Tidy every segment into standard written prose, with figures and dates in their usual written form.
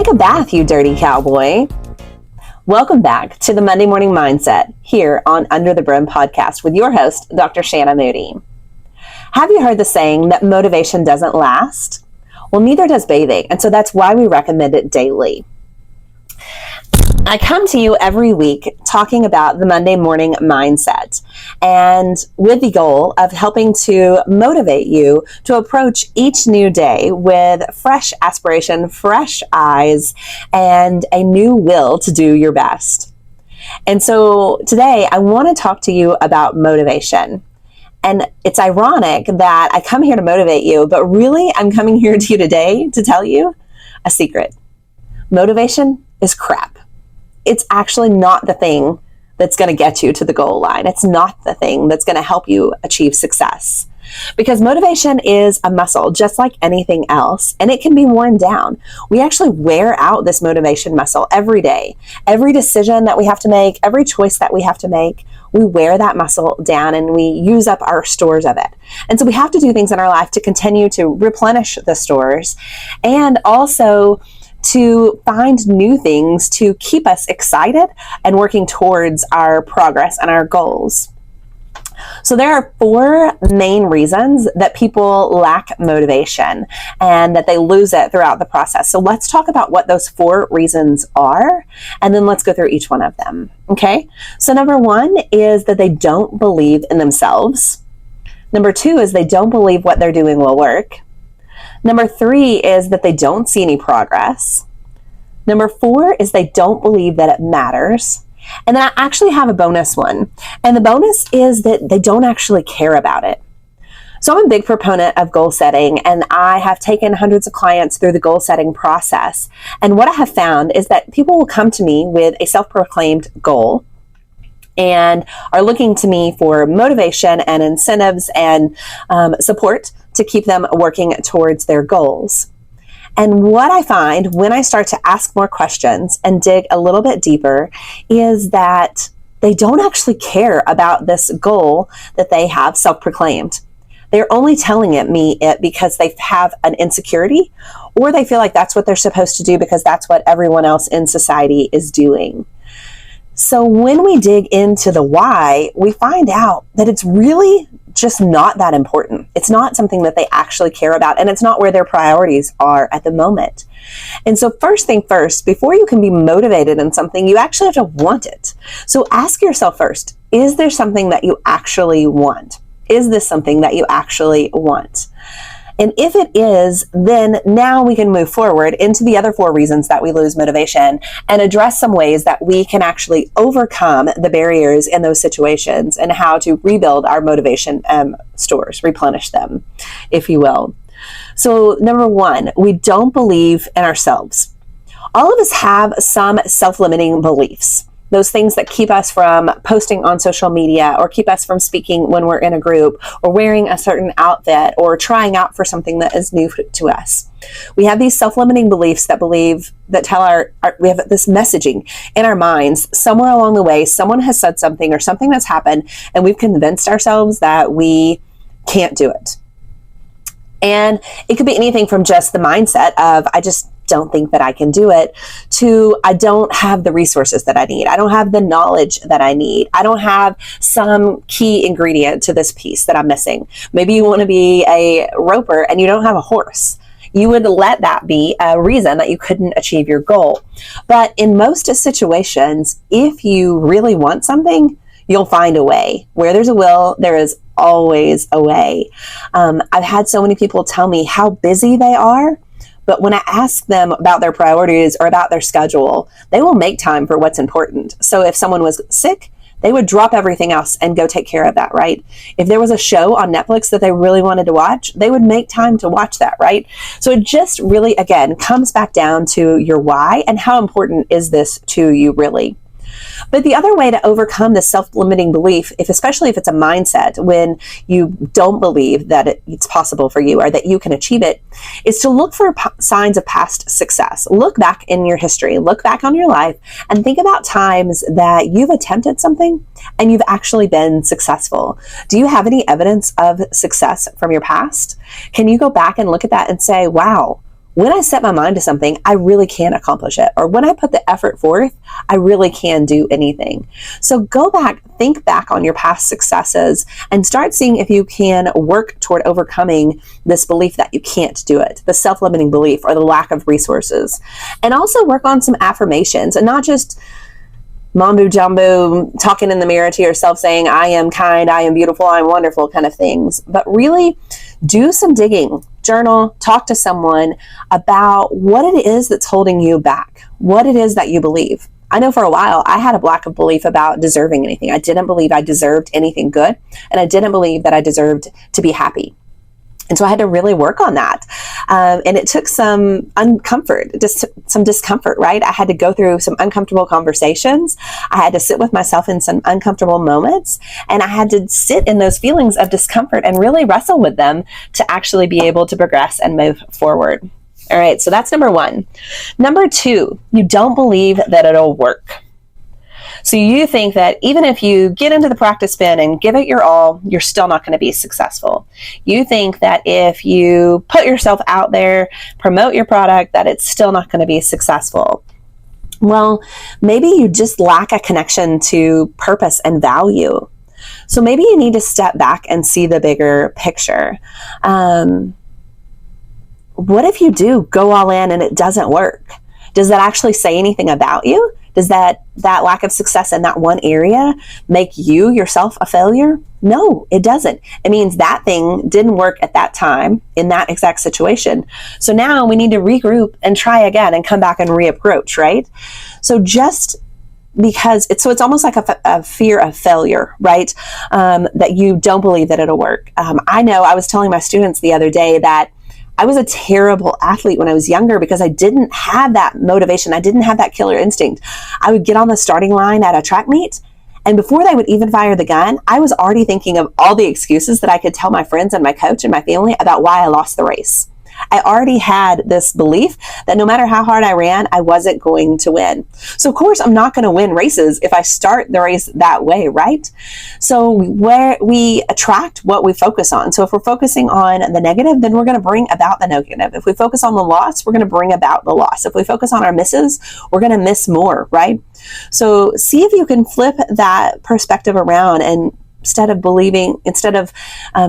Take a bath, you dirty cowboy. Welcome back to the Monday Morning Mindset here on Under the Brim podcast with your host, Dr. Shanna Moody. Have you heard the saying that motivation doesn't last? Well, neither does bathing, and so that's why we recommend it daily. I come to you every week talking about the Monday morning mindset and with the goal of helping to motivate you to approach each new day with fresh aspiration, fresh eyes, and a new will to do your best. And so today I want to talk to you about motivation. And it's ironic that I come here to motivate you, but really I'm coming here to you today to tell you a secret. Motivation is crap. It's actually not the thing that's going to get you to the goal line. It's not the thing that's going to help you achieve success. Because motivation is a muscle, just like anything else, and it can be worn down. We actually wear out this motivation muscle every day. Every decision that we have to make, every choice that we have to make, we wear that muscle down and we use up our stores of it. And so we have to do things in our life to continue to replenish the stores and also to find new things to keep us excited and working towards our progress and our goals. So there are 4 main reasons that people lack motivation and that they lose it throughout the process. So let's talk about what those 4 reasons are, and then let's go through each one of them. Okay? So number 1 is that they don't believe in themselves. Number 2 is they don't believe what they're doing will work. Number 3 is that they don't see any progress. Number 4 is they don't believe that it matters. And then I actually have a bonus one. And the bonus is that they don't actually care about it. So I'm a big proponent of goal setting, and I have taken hundreds of clients through the goal setting process. And what I have found is that people will come to me with a self-proclaimed goal and are looking to me for motivation and incentives and support to keep them working towards their goals. And what I find when I start to ask more questions and dig a little bit deeper is that they don't actually care about this goal that they have self-proclaimed. They're only telling me it because they have an insecurity, or they feel like that's what they're supposed to do because that's what everyone else in society is doing. So when we dig into the why, we find out that it's really just not that important. It's not something that they actually care about, and it's not where their priorities are at the moment. And so first thing first, before you can be motivated in something, you actually have to want it. So ask yourself first, is there something that you actually want? Is this something that you actually want? And if it is, then now we can move forward into the other 4 reasons that we lose motivation and address some ways that we can actually overcome the barriers in those situations and how to rebuild our motivation stores, replenish them, if you will. So number 1, we don't believe in ourselves. All of us have some self-limiting beliefs. Those things that keep us from posting on social media or keep us from speaking when we're in a group or wearing a certain outfit or trying out for something that is new to us. We have these self-limiting beliefs that tell we have this messaging in our minds. Somewhere along the way, someone has said something or something has happened and we've convinced ourselves that we can't do it. And it could be anything from just the mindset of, I just don't think that I can do it, to I don't have the resources that I need. I don't have the knowledge that I need. I don't have some key ingredient to this piece that I'm missing. Maybe you want to be a roper and you don't have a horse. You would let that be a reason that you couldn't achieve your goal. But in most situations, if you really want something, you'll find a way. Where there's a will, there is always a way. I've had so many people tell me how busy they are, but when I ask them about their priorities or about their schedule, they will make time for what's important. So if someone was sick, they would drop everything else and go take care of that, right? If there was a show on Netflix that they really wanted to watch, they would make time to watch that, right? So it just really, again, comes back down to your why and how important is this to you really. But the other way to overcome this self-limiting belief, especially if it's a mindset when you don't believe that it's possible for you or that you can achieve it, is to look for signs of past success. Look back in your history, look back on your life, and think about times that you've attempted something and you've actually been successful. Do you have any evidence of success from your past? Can you go back and look at that and say, wow, when I set my mind to something, I really can accomplish it. Or when I put the effort forth, I really can do anything. So go back, think back on your past successes and start seeing if you can work toward overcoming this belief that you can't do it, the self-limiting belief or the lack of resources. And also work on some affirmations and not just mambo jumbo talking in the mirror to yourself saying, I am kind, I am beautiful, I'm wonderful kind of things, but really do some digging, journal, talk to someone about what it is that's holding you back, what it is that you believe. I know for a while I had a lack of belief about deserving anything. I didn't believe I deserved anything good, and I didn't believe that I deserved to be happy. And so I had to really work on that. And it took some uncomfort, just some discomfort, right? I had to go through some uncomfortable conversations. I had to sit with myself in some uncomfortable moments. And I had to sit in those feelings of discomfort and really wrestle with them to actually be able to progress and move forward. All right, so that's number one. Number two, you don't believe that it'll work. So you think that even if you get into the practice spin and give it your all, you're still not going to be successful. You think that if you put yourself out there, promote your product, that it's still not going to be successful. Well, maybe you just lack a connection to purpose and value. So maybe you need to step back and see the bigger picture. What if you do go all in and it doesn't work? Does that actually say anything about you? Does that lack of success in that one area make you yourself a failure? No, it doesn't. It means that thing didn't work at that time in that exact situation. So now we need to regroup and try again and come back and reapproach, right? So just because it's almost like a fear of failure, right? That you don't believe that it'll work. I know I was telling my students the other day that I was a terrible athlete when I was younger because I didn't have that motivation. I didn't have that killer instinct. I would get on the starting line at a track meet, and before they would even fire the gun, I was already thinking of all the excuses that I could tell my friends and my coach and my family about why I lost the race. I already had this belief that no matter how hard I ran, I wasn't going to win. So of course, I'm not going to win races if I start the race that way, right? So where we attract what we focus on. So if we're focusing on the negative, then we're going to bring about the negative. If we focus on the loss, we're going to bring about the loss. If we focus on our misses, we're going to miss more, right? So see if you can flip that perspective around, and instead of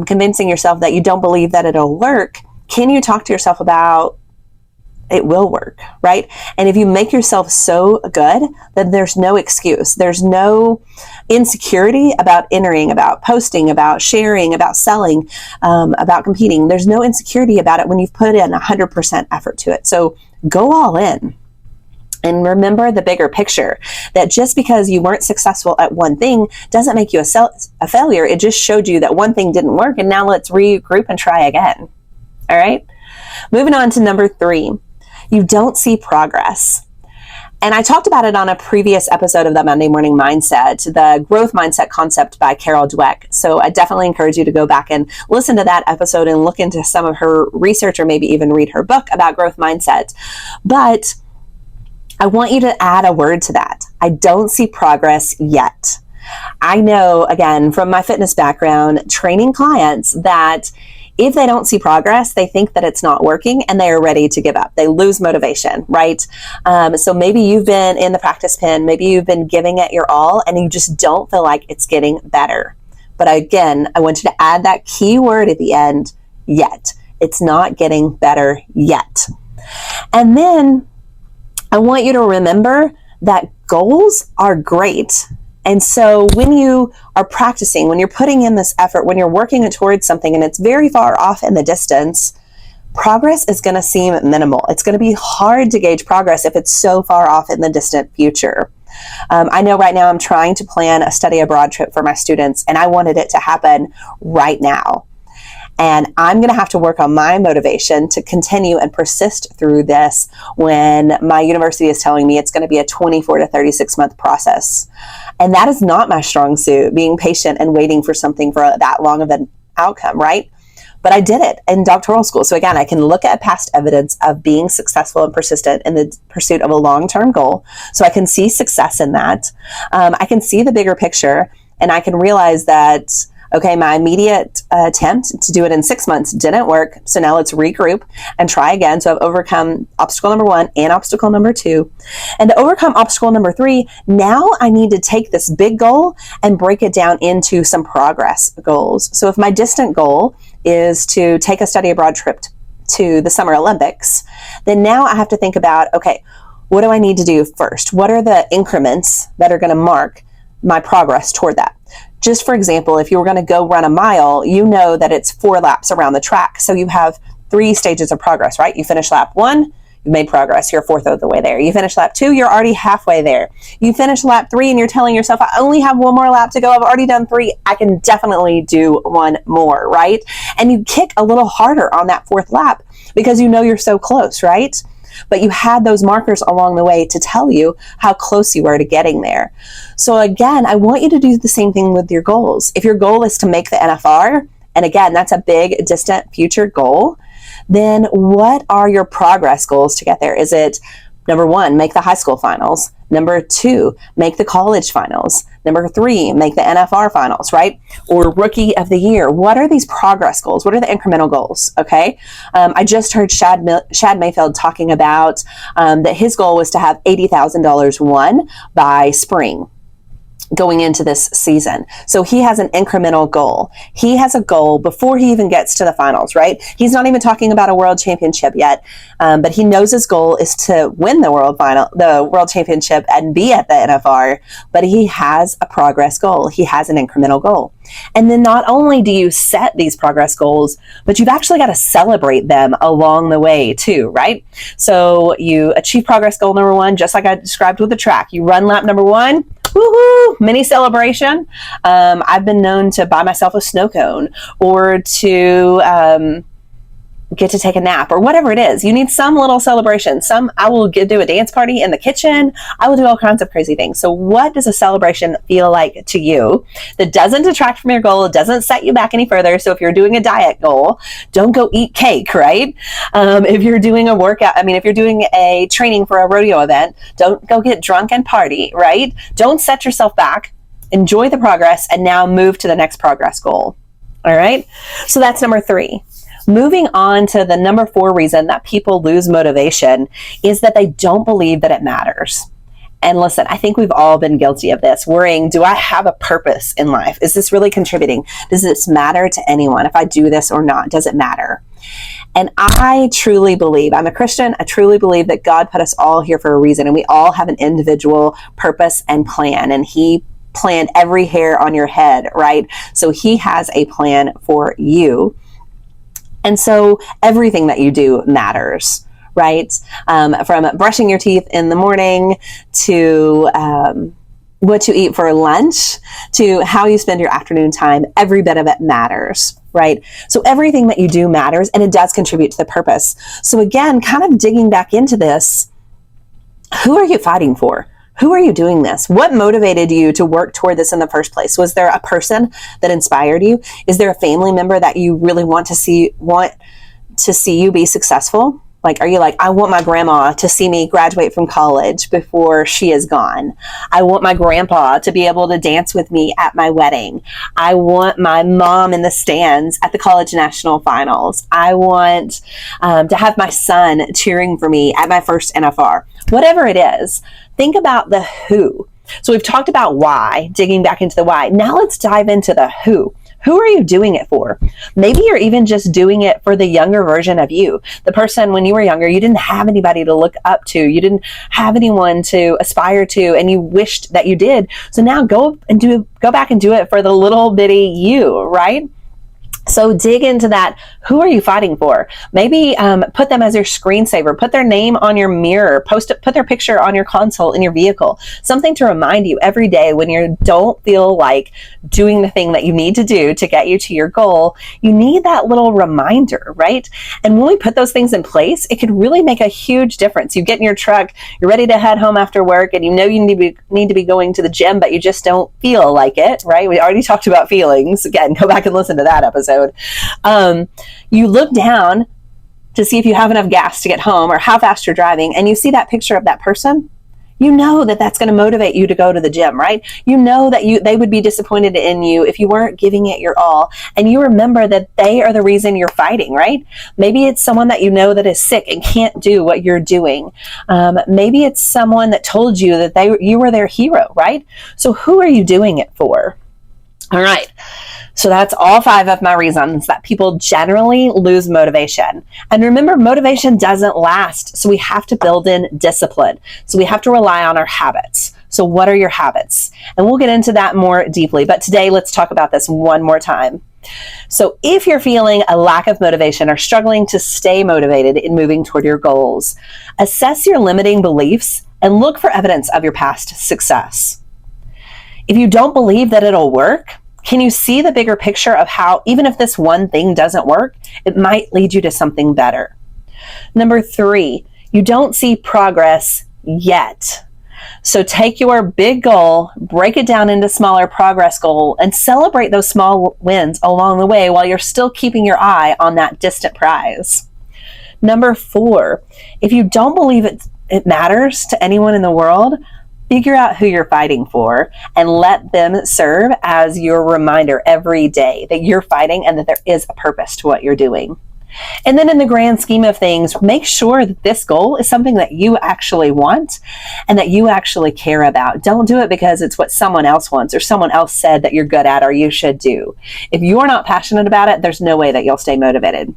convincing yourself that you don't believe that it'll work, can you talk to yourself about it will work, right? And if you make yourself so good, then there's no excuse. There's no insecurity about entering, about posting, about sharing, about selling, about competing. There's no insecurity about it when you've put in 100% effort to it. So go all in. And remember the bigger picture, that just because you weren't successful at one thing doesn't make you a failure. It just showed you that one thing didn't work, and now let's regroup and try again. All right. Moving on to number three, you don't see progress. And I talked about it on a previous episode of the Monday Morning Mindset, the growth mindset concept by Carol Dweck. So I definitely encourage you to go back and listen to that episode and look into some of her research, or maybe even read her book about growth mindset. But I want you to add a word to that. I don't see progress yet. I know, again, from my fitness background, training clients, that if they don't see progress, they think that it's not working and they are ready to give up. They lose motivation, right? So maybe you've been in the practice pen, maybe you've been giving it your all and you just don't feel like it's getting better. But again, I want you to add that key word at the end, yet. It's not getting better yet. And then I want you to remember that goals are great. And so when you are practicing, when you're putting in this effort, when you're working towards something and it's very far off in the distance, progress is going to seem minimal. It's going to be hard to gauge progress if it's so far off in the distant future. I know right now I'm trying to plan a study abroad trip for my students, and I wanted it to happen right now. And I'm going to have to work on my motivation to continue and persist through this when my university is telling me it's going to be a 24 to 36 month process. And that is not my strong suit, being patient and waiting for something for that long of an outcome, right? But I did it in doctoral school. So again, I can look at past evidence of being successful and persistent in the pursuit of a long-term goal. So I can see success in that. I can see the bigger picture, and I can realize that, okay, my immediate attempt to do it in 6 months didn't work. So now let's regroup and try again. So I've overcome obstacle number 1 and obstacle number 2. And to overcome obstacle number 3, now I need to take this big goal and break it down into some progress goals. So if my distant goal is to take a study abroad trip to the Summer Olympics, then now I have to think about, okay, what do I need to do first? What are the increments that are going to mark my progress toward that? Just for example, if you were going to go run a mile, you know that it's 4 laps around the track. So you have 3 stages of progress, right? You finish lap 1, you've made progress. You're a fourth of the way there. You finish lap 2, you're already halfway there. You finish lap 3 and you're telling yourself, I only have 1 more lap to go. I've already done 3. I can definitely do 1 more, right? And you kick a little harder on that 4th lap because you know you're so close, right? But you had those markers along the way to tell you how close you were to getting there. So again, I want you to do the same thing with your goals. If your goal is to make the NFR, and again, that's a big, distant future goal, then what are your progress goals to get there? Is it number 1, make the high school finals? Number 2, make the college finals. Number 3, make the NFR finals, right? Or rookie of the year. What are these progress goals? What are the incremental goals? Okay. I just heard Shad Mayfield talking about that his goal was to have $80,000 won by spring going into this season. So he has an incremental goal. He has a goal before he even gets to the finals, right? He's not even talking about a world championship yet, but he knows his goal is to win the world championship and be at the NFR, but he has a progress goal. He has an incremental goal. And then not only do you set these progress goals, but you've actually got to celebrate them along the way too, right? So you achieve progress goal number 1, just like I described with the track. You run lap number 1, woohoo, mini celebration. I've been known to buy myself a snow cone or to get to take a nap or whatever it is. You need some little celebration. I will do a dance party in the kitchen. I will do all kinds of crazy things. So what does a celebration feel like to you that doesn't detract from your goal? It doesn't set you back any further. So if you're doing a diet goal, don't go eat cake, right? If you're doing a workout, if you're doing a training for a rodeo event, don't go get drunk and party, right? Don't set yourself back. Enjoy the progress and now move to the next progress goal. All right. So that's number 3. Moving on to the number 4 reason that people lose motivation is that they don't believe that it matters. And listen, I think we've all been guilty of this, worrying, do I have a purpose in life? Is this really contributing? Does this matter to anyone? If I do this or not, does it matter? And I truly believe, I'm a Christian, I truly believe that God put us all here for a reason, and we all have an individual purpose and plan, and He planned every hair on your head, right? So He has a plan for you. And so everything that you do matters, right? From brushing your teeth in the morning to what you eat for lunch to how you spend your afternoon time, every bit of it matters, right? So everything that you do matters, and it does contribute to the purpose. So again, kind of digging back into this, who are you fighting for? Who are you doing this? What motivated you to work toward this in the first place? Was there a person that inspired you? Is there a family member that you really want to see you be successful? Like, are you like, I want my grandma to see me graduate from college before she is gone. I want my grandpa to be able to dance with me at my wedding. I want my mom in the stands at the college national finals. I want to have my son cheering for me at my first NFR. Whatever it is, think about the who. So we've talked about why, digging back into the why. Now let's dive into the who. Who are you doing it for? Maybe you're even just doing it for the younger version of you. The person when you were younger, you didn't have anybody to look up to. You didn't have anyone to aspire to, and you wished that you did. So now go back and do it for the little bitty you, right? So dig into that. Who are you fighting for? Maybe put them as your screensaver. Put their name on your mirror. Put their picture on your console in your vehicle. Something to remind you every day when you don't feel like doing the thing that you need to do to get you to your goal. You need that little reminder, right? And when we put those things in place, it could really make a huge difference. You get in your truck, you're ready to head home after work, and you know you need to be going to the gym, but you just don't feel like it, right? We already talked about feelings. Again, go back and listen to that episode. You look down to see if you have enough gas to get home or how fast you're driving, and you see that picture of that person. You know that that's going to motivate you to go to the gym, right? You know that they would be disappointed in you if you weren't giving it your all. And you remember that they are the reason you're fighting, right? Maybe it's someone that you know that is sick and can't do what you're doing. Maybe it's someone that told you that you were their hero, right? So who are you doing it for? All right. So that's all 5 of my reasons that people generally lose motivation. And remember, motivation doesn't last. So we have to build in discipline. So we have to rely on our habits. So what are your habits? And we'll get into that more deeply. But today, let's talk about this one more time. So if you're feeling a lack of motivation or struggling to stay motivated in moving toward your goals, assess your limiting beliefs and look for evidence of your past success. If you don't believe that it'll work, can you see the bigger picture of how, even if this one thing doesn't work, it might lead you to something better? Number 3, you don't see progress yet. So take your big goal, break it down into smaller progress goals, and celebrate those small wins along the way while you're still keeping your eye on that distant prize. Number 4, if you don't believe it matters to anyone in the world, figure out who you're fighting for and let them serve as your reminder every day that you're fighting and that there is a purpose to what you're doing. And then in the grand scheme of things, make sure that this goal is something that you actually want and that you actually care about. Don't do it because it's what someone else wants or someone else said that you're good at or you should do. If you're not passionate about it, there's no way that you'll stay motivated.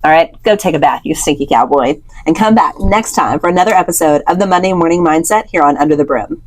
All right, go take a bath, you stinky cowboy, and come back next time for another episode of the Monday Morning Mindset here on Under the Brim.